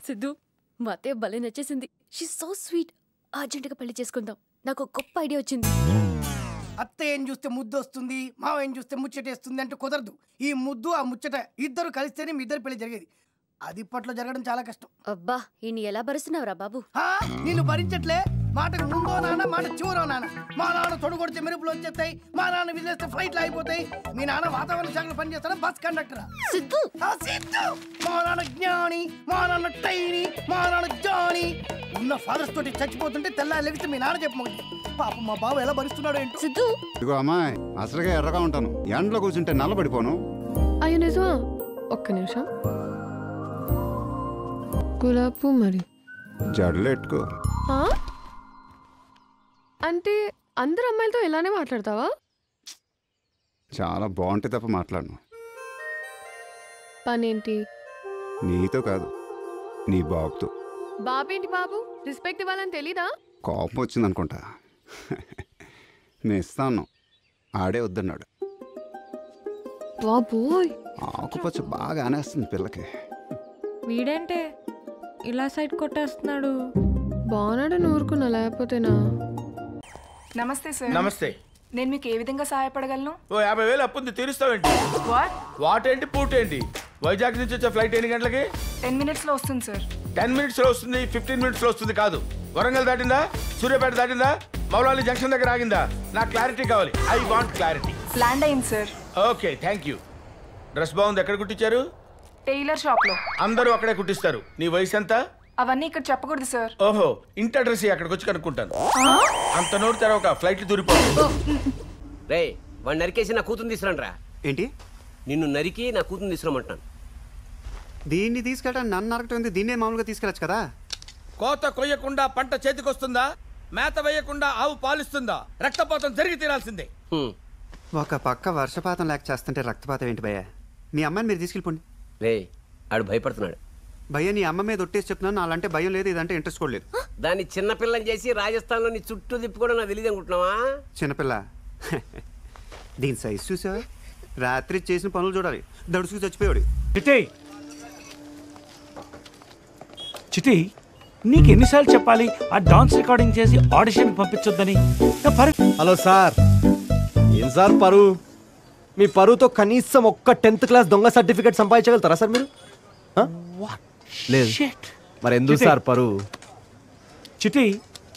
సిద్ధు, మా అత్తయ్య భలే నచ్చేసింది. She so sweet. అర్జెంటుగా పెళ్లి చేసుకుందాం. నాకు ఒక గొప్ప ఐడియా వచ్చింది. అత్తయ్య ఏం చూస్తే ముద్దు వస్తుంది, మావ ఏం చూస్తే ముచ్చటేస్తుంది అంటే కుదరదు. ఈ ముద్దు ఆ ముచ్చట ఇద్దరు కలిస్తేనే మీ ఇద్దరు పెళ్లి జరిగేది. అది ఇప్పట్లో జరగడం చాలా కష్టం. అబ్బా, ఈయన ఎలా భరిస్తున్నావురా బాబు? నిన్ను భరించట్లే. మాటకు ముందో నాన్న, మాట చివరో నాన్న. మా నాన్న తొడగొడితే మెరుపులు వచ్చేస్తాయి, మా నాన్న విదిలేస్తే ఫ్లైట్లు అయిపోతాయి. మీ నాన్న వాతావరణ శాఖలో పనిచేస్తాడా, బస్ కండక్టరా? సిద్ధు, మా నాన్న జ్ఞాని, మా నాన్న టైని, మా నాన్న జాని. ఉన్న ఫాదర్స్ తోటి చచ్చిపోతుంటే తెల్లారి లెగిస్తే మీ నాన్న చెప్పమని. పాప మా బావ ఎలా భరిస్తున్నాడో ఏంటో. సిద్ధు, ఇదిగో అమ్మాయి, అసలుగా ఎర్రగా ఉంటాను, ఎండలో కూర్చుంటే నల్లబడిపోను. అయ్యో నిజమా? ఒక్క నిమిషం. గులాబ్ మరి జడలెట్టుకో. అంటే అందరు అమ్మాయిలతో ఇలానే మాట్లాడతావా? చాలా బాగుంటే తప్ప మాట్లాడను. పనేంటి? నీతో కాదు, నీ బాబుతో. బాబేంటి బాబు? రెస్పెక్ట్ ఇవ్వాలని తెలీదా? కోపం వచ్చిందనుకుంటా. నేను ఇస్తాను, ఆడే వద్దన్నాడు. బాబోయ్, ఆకుపచ్చ బాగా అనేస్తుంది పిల్లకి. వీడేంటే ఇలా సైడ్ కొట్టేస్తున్నాడు? బాగున్నాడని ఊరుకున్నా, లేకపోతేనా? నమస్తే సార్. నమస్తే. నేను మీకు ఏ విధంగా సహాయపడగలను? ఓ 50,000 అప్పుంది, తీరుస్తావేంటి? వాట్ ఏంటి పూట్ ఏంటి? వైజాగ్ నుంచి వచ్చే ఫ్లైట్ ఎన్ని గంటలకి? 10 minutes లో వస్తుంది సార్. 10 minutes లో వస్తుంది, 15 minutes లో వస్తుంది కాదు. వరంగల్ దాటిందా, సూర్యాపేట దాటిందా, మౌలాలి జంక్షన్ దగ్గర ఆగిందా? నాకు క్లారిటీ కావాలి. I want clarity. ల్యాండ్ అయింది sir. Okay, thank you. Dress బాగుంది. ఎక్కడ కుట్టించారు? టైలర్ షాప్ లో. అందరూ అక్కడే కుట్టిస్తారు. నీ వయసు ఎంత? అవన్నీ ఇక్కడ చెప్పకూడదు సార్. ఓహో, ఇంటి అడ్రస్ అక్కడికి వచ్చి కనుక్కుంటాను. అంత నోరు తెరవక ఫ్లైట్లు దూరిపోతుంది. రే, వాడు నరికేసి నా కూతురు తీసుకురండి. ఏంటి? నిన్ను నరికి నా కూతురు తీసుకురమ్మంటాను. దీన్ని తీసుకెళ్ళడానికి నన్ను నరకటం, దీన్నే మామూలుగా తీసుకెళ్ళచ్చు కదా. కోత కొయ్యకుండా పంట చేతికొస్తుందా? మేత వేయకుండా ఆవు పాలిస్తుందా? రక్తపాతం జరిగి తీరాల్సిందే. ఒక పక్క వర్షపాతం లేక చేస్తుంటే రక్తపాతం ఏంటి భయ్యా? మీ అమ్మాయిని మీరు తీసుకెళ్ళిపోండి. రే, ఆడు భయపడుతున్నాడు. భయ్య, నీ అమ్మ మీద ఒట్టేసి చెప్తున్నాను, అలాంటే భయం లేదు, ఇదంటే ఇంట్రెస్ట్ కూడా లేదు. దాన్ని చిన్నపిల్లని చేసి రాజస్థాన్లో నీ చుట్టూ తిప్పుకోవడం నాకు తెలియదు అనుకుంటున్నావా? చిన్నపిల్ల దీని సైజ్ చూసావా? రాత్రి చేసిన పనులు చూడాలి, దడుసుకు చచ్చిపోయాడు. చిటి, నీకు ఎన్నిసార్లు చెప్పాలి ఆ డాన్స్ రికార్డింగ్ చేసి ఆడిషన్ పంపించొద్దని? హలో సార్, ఏం సార్ పరువు? మీ పరువుతో కనీసం ఒక్క 10th క్లాస్ దొంగ సర్టిఫికేట్ సంపాదించగలుగుతారా సార్ మీరు? లేదు. మరి ఎందుకు సార్ పరువు? చిటి,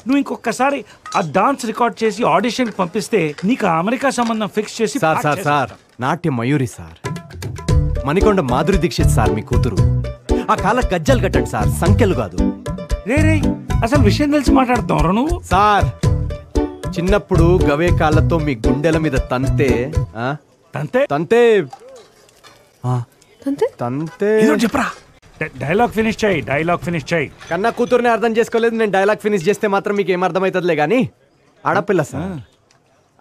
నువ్వు ఇంకొకసారి ఆ డాన్స్ రికార్డ్ చేసి ఆడిషన్ పంపిస్తే నీకు అమెరికా సంబంధం ఫిక్స్ చేసి. సార్ సార్ సార్, నాట్య మయూరి సార్, మణికొండ మాధురి దీక్షిత్ సార్ మీ కూతురు. ఆ కాళ్ళ గజ్జలు కట్టండి సార్, సంఖ్యలు కాదు. రే, అసలు విషయం తెలిసి మాట్లాడుతున్నావు నువ్వు? సార్, చిన్నప్పుడు గవే కాళ్ళతో మీ గుండెల మీద తంతే తంతే తంతే తంతే తంతే చెప్పరా? డైలాగ్ ఫినిష్ చేయి, డైలాగ్ ఫినిష్ చేయి. కన్నా కూతురుని అర్థం చేసుకోలేదు, నేను డైలాగ్ ఫినిష్ చేస్తే మాత్రం మీకు ఏం అర్థమవుతుందిలే కానీ. ఆడపిల్ల సార్,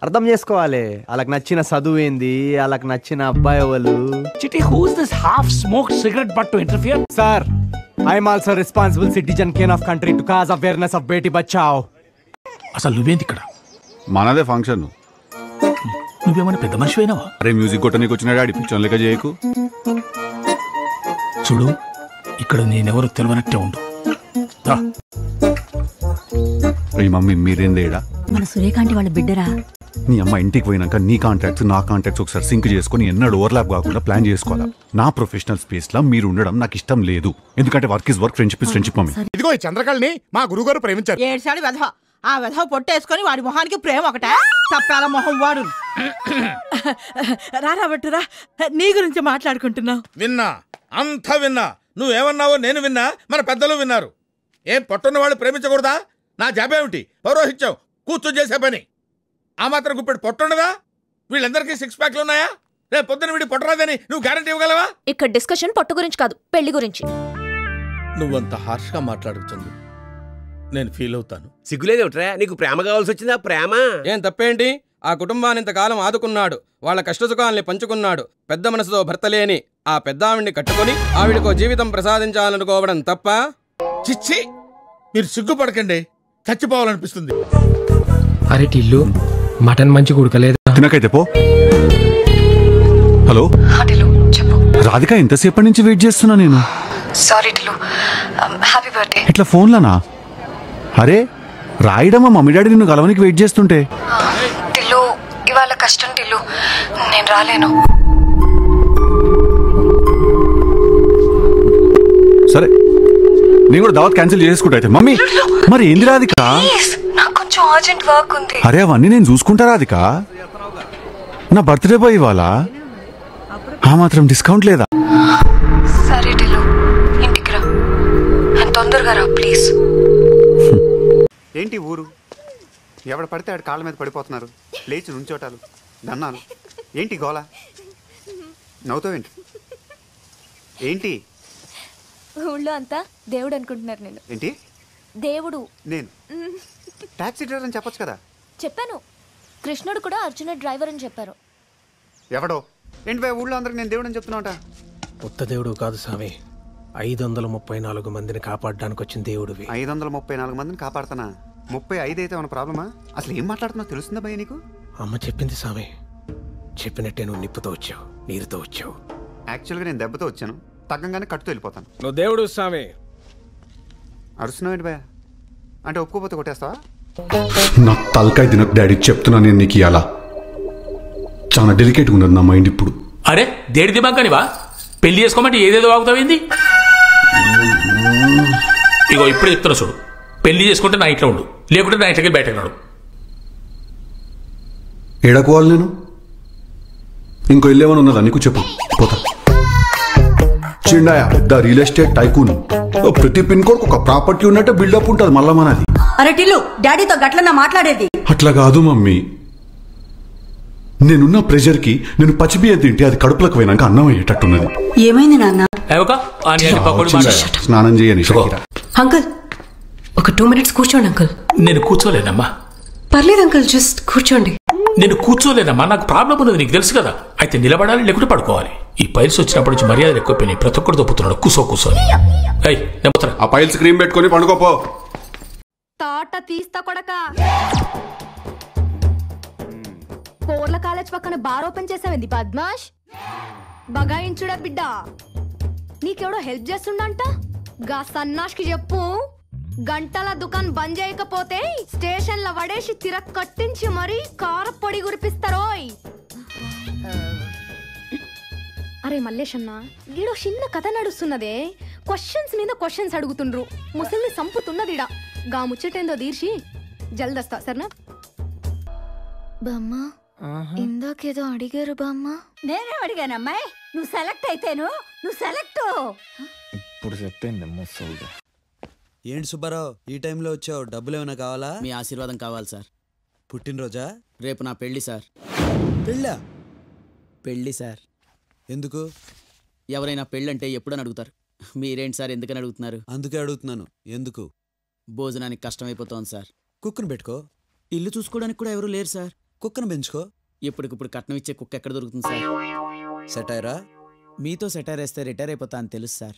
అర్థం చేసుకోవాలి. వాళ్ళకి నచ్చిన చదువు ఏంది, వాళ్ళకి నచ్చిన అబ్బాయి వాళ్ళు. Chitti, who's this half smoke cigarette but to interfere? Sir, I'm also responsible citizen can of country to cause awareness of Beti Bachao. అసలు నువ్వేంటి ఇక్కడ? మనదే ఫంక్షన్. నువ్వేమన్నా పెద్ద మనిషి అయినావా? అరే, మ్యూజిక్ కొట్టడానికి వచ్చిన డాడీ పిచ్చోన్ లెక్క చేయకు. చూడు, ఇక్కడ నేనెవరు తెలియనట్టే ఉండు. మమ్మీ మీరేందేడా? మన సురేకాంటి వాళ్ళ బిడ్డరా? నీ అమ్మ ఇంటికి పోయినాక నీ కాంటాక్ట్స్ నా కాంటాక్ట్స్ ఒకసారి సింక్ చేసుకుని ఎన్నడూ ఓవర్లాప్ కాకుండా ప్లాన్ చేసుకోవాలా. నా ప్రొఫెషనల్ స్పేస్ లో మీరు ఉండడం నాకు ఇష్టం లేదు. ఎందుకంటే work is work, friendship is friendship. Mummy, ఇదిగో ఈ చంద్రకళని మా గురుగారు ప్రేమించారు. 7 సార్లు వెధవ. ఆ వెధవ పొట్టేసుకొని వాడి మొహానికి ప్రేమ ఒకటే తప్పాల మొహం వాడు. రాబట్టురా, నీ గురించి మాట్లాడుకుంటున్నావు. విన్నా, అంతా విన్నా. నువ్వేమన్నావో నేను విన్నా, మన పెద్దలు విన్నారు. ఏం పట్టున్న వాళ్ళు ప్రేమించకూడదా? నా జాబేమిటి? పౌరోహిత్యం, కూర్చొని చేసే పని. ఆ మాత్రం గుప్పెడు పొట్టుండదా? వీళ్ళందరికీ 6 ప్యాక్లు ఉన్నాయా? రేపు పొద్దున వీడి పొట్టరాదని నువ్వు గ్యారంటీ ఇవ్వగలవా? ఇక్కడ డిస్కషన్ పొట్టు గురించి కాదు, పెళ్లి గురించి. నువ్వంత హార్ష్గా మాట్లాడుతుంది, నేను ఫీల్ అవుతాను. సిగ్గులేదేమిట్రా? నీకు ప్రేమ కావాల్సి వచ్చిందా? ప్రేమ ఏం తప్పేంటి? ఆ కుటుంబాన్ని ఇంతకాలం ఆదుకున్నాడు, వాళ్ళ కష్టసుఖాల్ని పంచుకున్నాడు. పెద్ద మనసుతో భర్త లేని ఆ పెద్ద ఆవిడ్ని కట్టుకుని ఆవిడకో జీవితం ప్రసాదించాలనుకోవడం తప్ప? చిచ్చి, మీరు సిగ్గుపడకండి, చచ్చిపోవాలనిపిస్తుంది. అరే టిల్లు, మటన్ మంచి ఉడకలేదు. తినకైతే పో. హలో, రాధిక, ఎంతసేపటి నుంచి వెయిట్ చేస్తున్నా నేను. Sorry Tillu, happy birthday. ఇట్లా ఫోన్లోనా? అరే రాయడమా మమ్మీ డాడీ నిన్ను కలవనికి వెయిట్ చేస్తుంటే. టిల్లు ఇవాళ కష్టం టిల్లు, నేను రాలేను. సరే నేను కూడా దావత్ క్యాన్సిల్ చేసుకుంటా అయితే. మమ్మీ మరి ఏంది రాధిక? నాకు కొంచెం అర్జెంట్ వర్క్ ఉంది. అరే అవన్నీ నేను చూసుకుంటా రాధిక. నా బర్త్డే పోయి ఇవాళ ఆ మాత్రం డిస్కౌంట్ లేదా? సరే టిల్లు ఇంటికి రా, తొందరగా రా ప్లీజ్. ఏంటి ఊరు ఎవడ పడితే ఆడ కాళ్ళ మీద పడిపోతున్నారు, లేచి నుంచోటాలు, దన్నాలు. ఏంటి గోల? నవ్వుతావేంటి? ఏంటి ఊళ్ళో అంతా దేవుడు అనుకుంటున్నారు. నేను ఏంటి దేవుడు? నేను టాక్సీ డ్రైవర్ అని చెప్పొచ్చు కదా. చెప్పాను. కృష్ణుడు కూడా అర్జున డ్రైవర్ అని చెప్పారు. ఎవడో ఏంటి బా ఊళ్ళో అందరికి నేను దేవుడు అని చెప్తున్నావుట? ఉత్త దేవుడు కాదు స్వామి, 534 మందిని కాపాడడానికి వచ్చిన దేవుడివి. 534 మందిని కాపాడుతానా? 35 అయితే ఏమైనా ప్రాబ్లమా? అసలు ఏం మాట్లాడుతున్నావు తెలుస్తుందా భయ్య నీకు? అమ్మ చెప్పింది స్వామి, చెప్పినట్టే నువ్వు నిప్పుతో వచ్చావు, నీరుతో వచ్చావు. యాక్చువల్గా నేను దెబ్బతో వచ్చాను, తగ్గంగానే కట్టుతో వెళ్ళిపోతాను. నువ్వు దేవుడు స్వామి. అరుస్తున్నావు ఏంటి భయ్య? అంటే ఒప్పుకోపోతే కొట్టేస్తావా? నా తలకాయ తినకు డాడీ, చెప్తున్నా నేను నీకు ఇవ్వాలా. చాలా డెలికేట్గా ఉన్నది నా మైండ్ ఇప్పుడు. అరే దేడి దిమాకనివా? పెళ్లి చేసుకోమంటే ఏదేదో వాగుతావేంది? ఇగో ఇప్పుడే చెప్తున్నా చూడు, పెళ్లి చేసుకుంటే నా ఇంట్లో ఉండు, లేకుంటే నా ఇంటికి బయటకు రాడు. ఏడకోవాలి నేను? ఇంకో ఇల్లేమని ఉన్నదా నీకు? చెప్పు పోతా. చిండాయా పెద్ద రియల్ ఎస్టేట్ టైకూన్, ప్రతి పిన్ కోడ్ ఒక ప్రాపర్టీ ఉన్నట్టే బిల్డప్ ఉంటుంది మళ్ళా మనది. అరే టిల్లు, డాడీతో గట్లన్నా మాట్లాడేది? అట్లా కాదు మమ్మీ, నేనున్న ప్రెషర్కి నేను పచ్చిబియ్యం తింటే అది కడుపులకు పోయినాక అన్నం అయ్యేటట్టున్నది. ఏమైంది నాన్న? స్నానం చేయని షకీరా. అంకుల్ ఒక 2 minutes కూర్చోండి అంకుల్. నేను కూర్చోలేనమ్మా. పర్లేదు అంకుల్, జస్ట్ కూర్చోండి. నేను కూర్చోలేనమ్మా, నాకు ప్రాబ్లం ఉన్నది నీకు తెలుసు కదా. అయితే నిలబడాలి లేకుంటే పడుకోవాలి. ఈ పైల్స్ వచ్చినప్పటి నుంచి మర్యాదలు ఎక్కువైపోయినాయి, ప్రతి ఒక్కరు దొప్పుతున్నాడు కూర్చొని. ఆ పైల్స్ క్రీమ్ పెట్టుకొని పండుకోపో. తాట తీస్తా కొడక. పోర్ల కాలేజ్ పక్కన బార్ ఓపెన్ చేసావేంది పద్మాష్? బగాయించుడా బిడ్డ, నీకెవడో హెల్ప్ చేస్తుండంట. గా సన్నాష్కి చెప్పు, గంటల దుకాన్ బంద్ చేయకపోతే స్టేషన్ లో వడేసి తిరక్ కట్టించి మరీ కారపొడి గురిపిస్తారోయ్. అరే మల్లేష్ అన్న, గీడో చిన్న కథ నడుస్తున్నదే, క్వశ్చన్స్ మీద క్వశ్చన్స్ అడుగుతుండ్రు, ముసలిని సంపుతున్నదిడా. గా ముచ్చటేందో తీర్చి జల్దస్తా సరేనా? బామ్మ ఇందాకేదో అడిగారు బామ్మ. నేనే అడిగానమ్మాయి, నువ్వు సెలెక్ట్ అయితేను నువ్వు సెలెక్ట్. ఇప్పుడు చెప్పింది ముసలిగా. ఏంటి సుబ్బారావు ఈ టైంలో వచ్చావు? డబ్బులు ఏమైనా కావాలా? మీ ఆశీర్వాదం కావాలి సార్. పుట్టినరోజా? రేపు నా పెళ్లి సార్. పెళ్ళా? పెళ్లి సార్. ఎందుకు? ఎవరైనా పెళ్ళంటే ఎప్పుడని అడుగుతారు, మీరేంటి సార్ ఎందుకని అడుగుతున్నారు? అందుకే అడుగుతున్నాను. ఎందుకు? భోజనానికి కష్టమైపోతోంది సార్. కుక్కను పెట్టుకో. ఇల్లు చూసుకోవడానికి కూడా ఎవరు లేరు సార్. కుక్కను పెంచుకో. ఇప్పటికిప్పుడు కట్నం ఇచ్చే కుక్క ఎక్కడ దొరుకుతుంది సార్? సెటైరా? మీతో సెటైర్ వేస్తే రిటైర్ అయిపోతా అని తెలుసు సార్.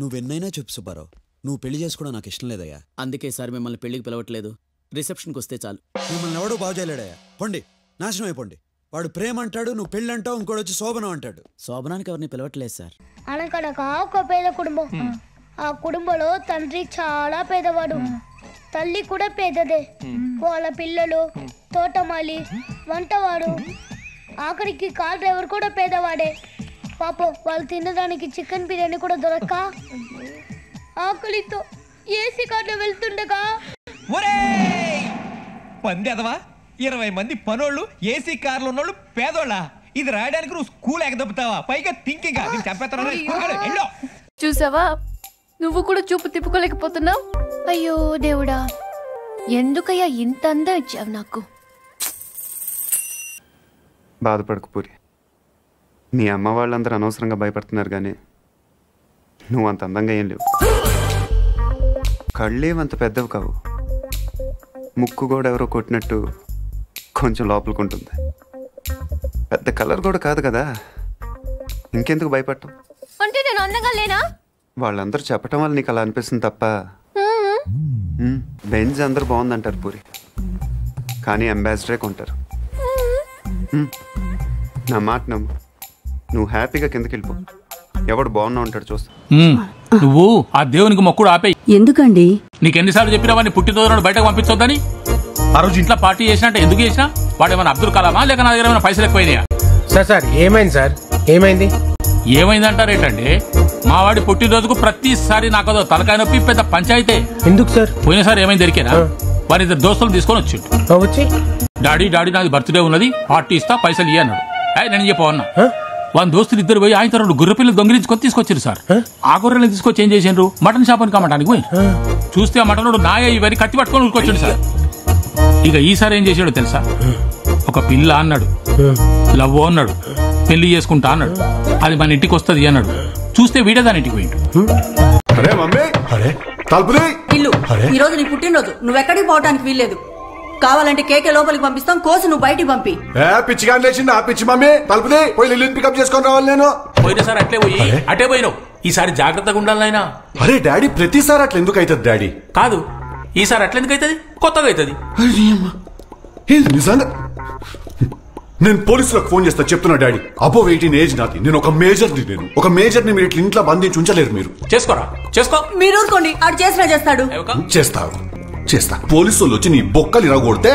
నువ్వెన్నైనా చెప్పు సుబ్బారావు, నువ్వు పెళ్లి చేసుకోవడం నాకు ఇష్టం లేదయ్యా. అందుకే సార్ మిమ్మల్ని పెళ్లికి పిలవట్లేదు, రిసెప్షన్కి వస్తే చాలు. మిమ్మల్ని ఎవడో బాగు చేయలేడయ్యా. పొండి, నాశనం అయిపోండి. వాడు ప్రేమ అంటాడు, నువ్వు పెళ్ళి అంటావు, ఇంకోటి వచ్చి శోభనం అంటాడు. శోభనానికి ఎవరిని పిలవట్లేదు సార్. అనకనక ఒక పేద కుటుంబం. ఆ కుటుంబంలో తండ్రి చాలా పేదవాడు, తల్లి కూడా పేదదే. వాళ్ళ పిల్లలు తోటమాలి, వంటవాడు, ఆఖరికి కార్ డ్రైవర్ కూడా పేదవాడే. పాపం వాళ్ళు తినడానికి చికెన్ బిర్యానీ కూడా దొరక్క ఆకలితో ఏసీ కార్లో వెళ్తుండగా పందేదవా 20 మంది పనోళ్ళు ఏసీ కార్లు ఉన్నోళ్ళు పేదోళ్ళ. ఇది రాయడానికి నువ్వు స్కూల్ ఎగదొప్పుతావా? పైగా థింకింగ్ చూసావా, నువ్వు కూడా చూపు తిప్పుకోలేకపోతున్నావు. అయ్యో దేవుడా, ఎందుకయ్యా ఇంత అందం ఇచ్చావు నాకు? బాధపడకు పూరి, మీ అమ్మ వాళ్ళందరూ అనవసరంగా భయపడుతున్నారు, కానీ నువ్వు అంత అందంగా ఏం లేవు. కళ్ళేమంత పెద్దవి కావు, ముక్కు కూడా ఎవరో కొట్టినట్టు కొంచెం లోపలికి పెద్ద కలర్ కూడా కాదు కదా, ఇంకెందుకు భయపడటం? అంటే నేను అందంగా లేనా? వాళ్ళందరూ చెప్పటం వల్ల నీకు అలా అనిపిస్తుంది తప్ప. బెంజ్ అందరూ బాగుందంటారు పూరి, కానీ అంబాసిడరే కొంటారు. నా మాట నమ్ము, నువ్వు హ్యాపీగా కిందకి వెళ్ళిపో, ఎవడు బాగున్నా ఉంటాడు చూస్తా. నువ్వు ఆ దేవునికి మొక్కుడు ఆపేయి. ఎందుకండి? నీకెన్నిసార్లు చెప్పినా వాడిని పుట్టినరోజు బయటకు పంపించొద్దని. ఆ రోజు ఇంట్లో పార్టీ చేసినట్టు ఎందుకు చేసినా? వాడు ఏమైనా అబ్దుల్ కలామా లేక నా దగ్గర ఏమైనా పైసలు ఎక్కువైనాయా? సార్ ఏమైంది సార్? ఏమైంది? ఏమైందంటారేటండి? మా వాడి పుట్టినరోజుకు ప్రతిసారి నాకదో తలకాయ నొప్పి, పెద్ద పంచాయితే. ఎందుకు సార్? పోయినసారి ఏమైంది దొరికేనా? వారి ఇద్దరు దోస్తులు తీసుకొని వచ్చి డాడీ నాది బర్త్డే ఉన్నది, పార్టీ ఇస్తా, పైసలు ఇయ్య అన్నాడు. నేను చెప్పవన్నా వాళ్ళ దోస్తులు ఇద్దరు పోయి ఆయన రెండు గొర్రె పిల్లలు దొంగిలించుకొని తీసుకొచ్చారు సార్. ఆ గొర్రెలను తీసుకొచ్చి ఏం చేసిండ్రు, మటన్ షాప్ అని కమ్మటానికి పోయి చూస్తే ఆ మటన్ నాయ ఇవన్నీ కత్తి పట్టుకొని ఉరికొచ్చాడు సార్. ఇక ఈసారి ఏం చేశాడో తెలుసా? ఒక పిల్ల అన్నాడు, లవ్ అన్నాడు, పెళ్లి చేసుకుంటా అన్నాడు, అది మన ఇంటికి వస్తుంది అన్నాడు. చూస్తే వీడే దాని ఇంటికి పోయిండు. ఇల్లు ఈ రోజు నీ పుట్టినరోజు, నువ్వెక్కడికి పోవటానికి వీల్లేదు. కావాలంటే కేకే లోపలికి పంపిస్తాం, కోసి నువ్వు బయటికి పంపి. పిచ్చిగా లేచింది ఆ పిచ్చి మమ్మీ, తలుపుది పోయి లిల్లీని పికప్ చేసుకొని రావాలి నేను. పోయినసారి అట్లే పోయి అటే పోయినావు, ఈసారి జాగ్రత్తగా ఉండాలి నాయనా. అరే డాడీ ప్రతిసారి అట్లా ఎందుకు అవుతుంది డాడీ? కాదు, ఈసారి అట్లా ఎందుకు అవుతుంది, కొత్తగా అవుతుంది. నిజంగా నేను పోలీసులకు ఫోన్ చేస్తా, చెప్తున్నా డాడీ. అబోవ్ 18 ఏజ్ నాది, నేను ఒక మేజర్ని మీరు ఇట్లా ఇంట్లో బంధించి ఉంచలేరు. మీరు చేసుకో మీరు ఊరుకోండి, ఆడు చేసినా చేస్తాడు. చేస్తా పోలీసు వాళ్ళు వచ్చి నీ బొక్కలు ఇరగొడితే